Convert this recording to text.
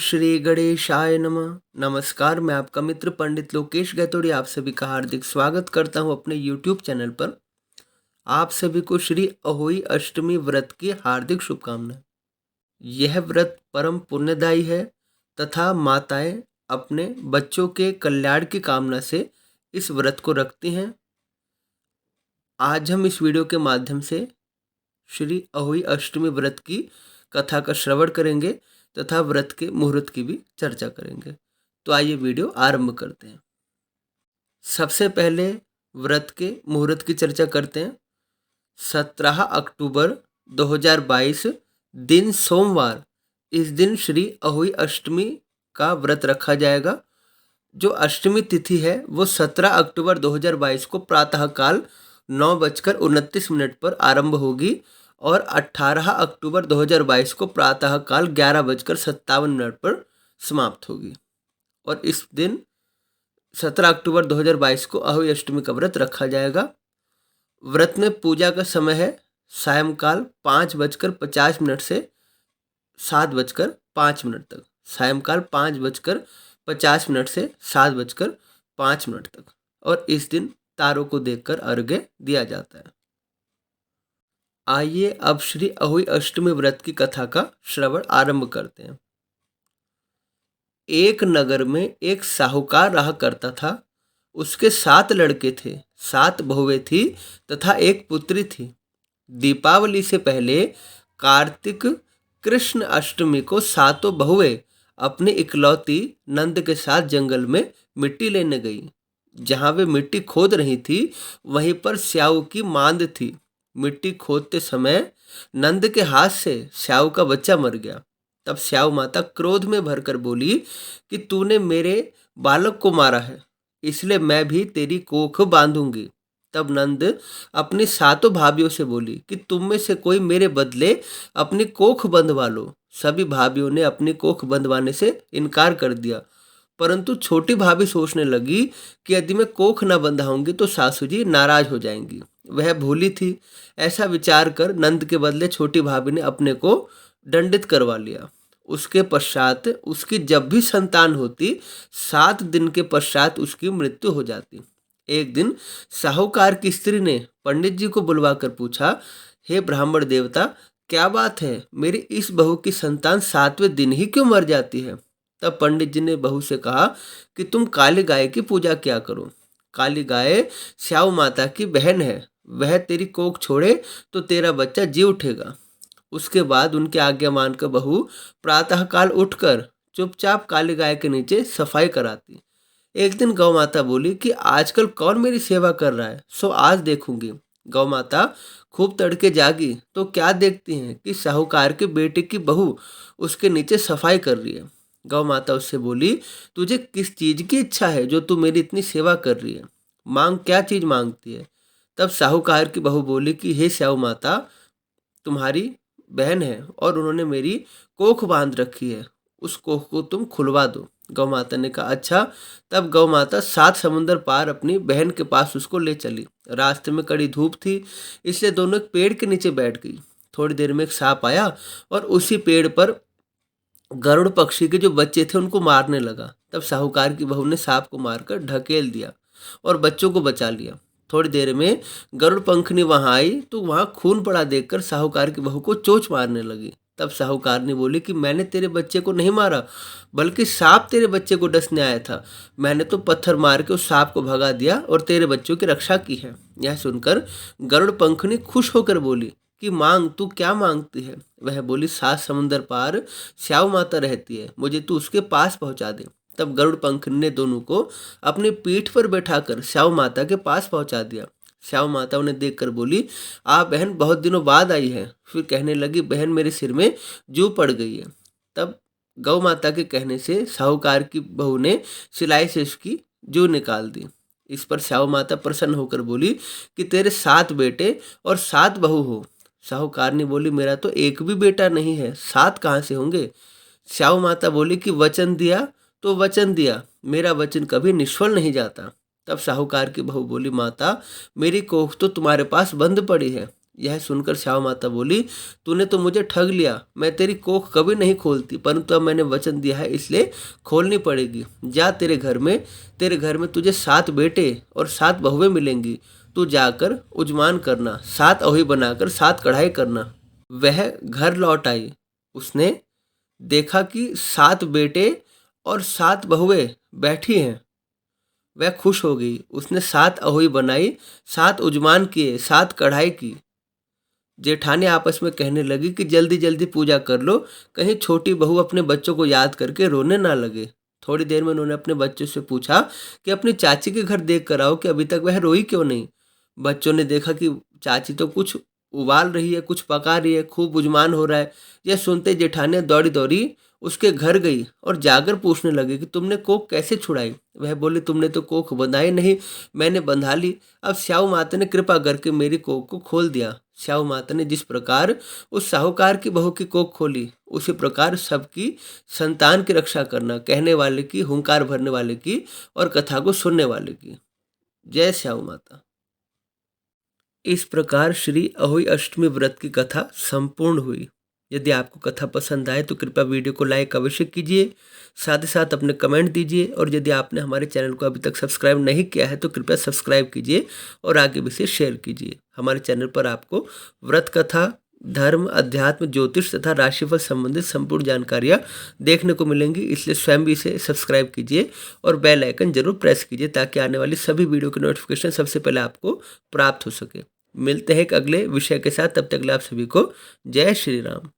श्री गणेशाय नमः। नमस्कार, मैं आपका मित्र पंडित लोकेश गैतोड़ी आप सभी का हार्दिक स्वागत करता हूं अपने YouTube चैनल पर। आप सभी को श्री अहोई अष्टमी व्रत की हार्दिक शुभकामनाएं। यह व्रत परम पुण्यदायी है तथा माताएं अपने बच्चों के कल्याण की कामना से इस व्रत को रखती हैं। आज हम इस वीडियो के माध्यम से श्री अहोई अष्टमी व्रत की कथा का श्रवण करेंगे तथा व्रत के मुहूर्त की भी चर्चा करेंगे। तो आइए वीडियो आरंभ करते हैं। सबसे पहले व्रत के मुहूर्त की चर्चा करते हैं। 17 अक्टूबर 2022 दिन सोमवार, इस दिन श्री अहोई अष्टमी का व्रत रखा जाएगा। जो अष्टमी तिथि है वो 17 अक्टूबर 2022 को प्रातःकाल 9:29 पर आरंभ होगी और 18 अक्टूबर 2022 को प्रातःकाल 11:57 पर समाप्त होगी। और इस दिन 17 अक्टूबर 2022 को अहोई अष्टमी का व्रत रखा जाएगा। व्रत में पूजा का समय है सायंकाल 5:50 से 7:05 तक। सायंकाल 5:50 से 7:05 तक। और इस दिन तारों को देखकर अर्घ्य दिया जाता है। आइए अब श्री अहोई अष्टमी व्रत की कथा का श्रवण आरंभ करते हैं। एक नगर में एक साहूकार रहा करता था। उसके 7 लड़के थे, 7 बहुएं थी तथा एक पुत्री थी। दीपावली से पहले कार्तिक कृष्ण अष्टमी को 7 बहुएं अपनी इकलौती नंद के साथ जंगल में मिट्टी लेने गई। जहां वे मिट्टी खोद रही थी वहीं पर स्याऊ की मांद थी। मिट्टी खोदते समय नंद के हाथ से स्याऊ का बच्चा मर गया। तब स्याऊ माता क्रोध में भरकर बोली कि तूने मेरे बालक को मारा है, इसलिए मैं भी तेरी कोख बांधूंगी। तब नंद अपनी 7 भाभियों से बोली कि तुम में से कोई मेरे बदले अपनी कोख बंधवा लो। सभी भाभियों ने अपनी कोख बंधवाने से इनकार कर दिया, परंतु छोटी भाभी सोचने लगी कि यदि मैं कोख न बंधाऊंगी तो सासू जी नाराज हो जाएंगी। वह भूली थी। ऐसा विचार कर नंद के बदले छोटी भाभी ने अपने को दंडित करवा लिया। उसके पश्चात उसकी जब भी संतान होती 7 दिन के पश्चात उसकी मृत्यु हो जाती। एक दिन साहूकार की स्त्री ने पंडित जी को बुलवाकर पूछा, हे ब्राह्मण देवता, क्या बात है, मेरी इस बहू की संतान 7वें दिन ही क्यों मर जाती है? तब पंडित जी ने बहू से कहा कि तुम काली गाय की पूजा क्या करो। काली गाय स्याऊ माता की बहन है, वह तेरी कोख छोड़े तो तेरा बच्चा जी उठेगा। उसके बाद उनकी आज्ञा मानकर बहू प्रातःकाल उठकर चुपचाप काली गाय के नीचे सफाई कराती। एक दिन गौ माता बोली कि आजकल कौन मेरी सेवा कर रहा है, सो आज देखूंगी। गौ माता खूब तड़के जागी तो क्या देखती हैं कि साहूकार के बेटे की बहू उसके नीचे सफाई कर रही है। गौ माता उससे बोली, तुझे किस चीज की इच्छा है जो तू मेरी इतनी सेवा कर रही है? मांग, क्या चीज मांगती है? तब साहूकार की बहू बोली कि हे स्याऊ माता, तुम्हारी बहन है और उन्होंने मेरी कोख बांध रखी है, उस कोख को तुम खुलवा दो। गौ माता ने कहा अच्छा। तब गौ माता 7 समुंदर पार अपनी बहन के पास उसको ले चली। रास्ते में कड़ी धूप थी, इसलिए दोनों एक पेड़ के नीचे बैठ गई। थोड़ी देर में एक सांप आया और उसी पेड़ पर गरुड़ पक्षी के जो बच्चे थे उनको मारने लगा। तब साहूकार की बहू ने सांप को मारकर ढकेल दिया और बच्चों को बचा लिया। थोड़ी देर में गरुड़ पंखनी वहां आई तो वहां खून पड़ा देखकर साहूकार की बहू को चोंच मारने लगी। तब साहूकार ने बोली कि मैंने तेरे बच्चे को नहीं मारा, बल्कि सांप तेरे बच्चे को डसने आया था। मैंने तो पत्थर मार के उस सांप को भगा दिया और तेरे बच्चों की रक्षा की है। यह सुनकर गरुड़ पंखनी खुश होकर बोली कि मांग, तू क्या मांगती है? वह बोली, 7 समुंदर पार स्याऊ माता रहती है, मुझे तू उसके पास पहुंचा दे। तब गरुड़ पंखनी ने दोनों को अपनी पीठ पर बैठाकर स्याऊ माता के पास पहुंचा दिया। स्याऊ माता उन्हें देखकर बोली, आप बहन बहुत दिनों बाद आई है। फिर कहने लगी, बहन मेरे सिर में जू पड़ गई है। तब गौ माता के कहने से साहूकार की बहू ने सिलाई से उसकी जू निकाल दी। इस पर स्याऊ माता प्रसन्न होकर बोली कि तेरे 7 बेटे और 7 बहू हो। साहूकार ने बोली, मेरा तो एक भी बेटा नहीं है, 7 कहाँ से होंगे? स्याऊ माता बोली कि वचन दिया तो वचन दिया, मेरा वचन कभी निष्फल नहीं जाता। तब साहूकार की बहू बोली, माता मेरी कोख तो तुम्हारे पास बंद पड़ी है, यह सुनकर श्यामा माता बोली, तूने तो मुझे ठग लिया, मैं तेरी कोख कभी नहीं खोलती, परंतु अब मैंने वचन दिया है इसलिए खोलनी पड़ेगी। जा, तेरे घर में तुझे 7 बेटे और 7 बहुएं मिलेंगी। तू जाकर उजमान करना, 7 अहुई बनाकर 7 कढ़ाई करना। वह घर लौट आई। उसने देखा कि 7 बेटे और 7 बहुएं बैठी हैं। वह खुश हो गई। उसने 7 अहुई बनाई, 7 उजमान किए, 7 कढ़ाई की। जेठानी आपस में कहने लगी कि जल्दी जल्दी पूजा कर लो, कहीं छोटी बहू अपने बच्चों को याद करके रोने ना लगे। थोड़ी देर में उन्होंने अपने बच्चों से पूछा कि अपनी चाची के घर देख कर आओ कि अभी तक वह रोई क्यों नहीं। बच्चों ने देखा कि चाची तो कुछ उबाल रही है, कुछ पका रही है, खूब बुझमान हो रहा है। यह सुनते जेठानी दौड़ी दौड़ी उसके घर गई और जाकर पूछने लगी कि तुमने कोख कैसे छुड़ाई। वह बोली, तुमने तो कोख बंधाई नहीं, मैंने बंधा ली। अब स्याऊ माता ने कृपा करके मेरी कोख को खोल दिया। स्याऊ माता ने जिस प्रकार उस साहूकार की बहू की कोख खोली, उसी प्रकार सबकी संतान की रक्षा करना, कहने वाले की, हुंकार भरने वाले की और कथा को सुनने वाले की। जय स्याऊ माता। इस प्रकार श्री अहोई अष्टमी व्रत की कथा संपूर्ण हुई। यदि आपको कथा पसंद आए तो कृपया वीडियो को लाइक अवश्य कीजिए, साथ ही साथ अपने कमेंट दीजिए, और यदि आपने हमारे चैनल को अभी तक सब्सक्राइब नहीं किया है तो कृपया सब्सक्राइब कीजिए और आगे भी इसे शेयर कीजिए। हमारे चैनल पर आपको व्रत कथा, धर्म, अध्यात्म, ज्योतिष तथा राशिफल संबंधित संपूर्ण जानकारियाँ देखने को मिलेंगी, इसलिए स्वयं भी इसे सब्सक्राइब कीजिए और बेल आइकन जरूर प्रेस कीजिए ताकि आने वाली सभी वीडियो की नोटिफिकेशन सबसे पहले आपको प्राप्त हो सके। मिलते हैं एक अगले विषय के साथ, तब तक के लिए आप सभी को जय श्री राम।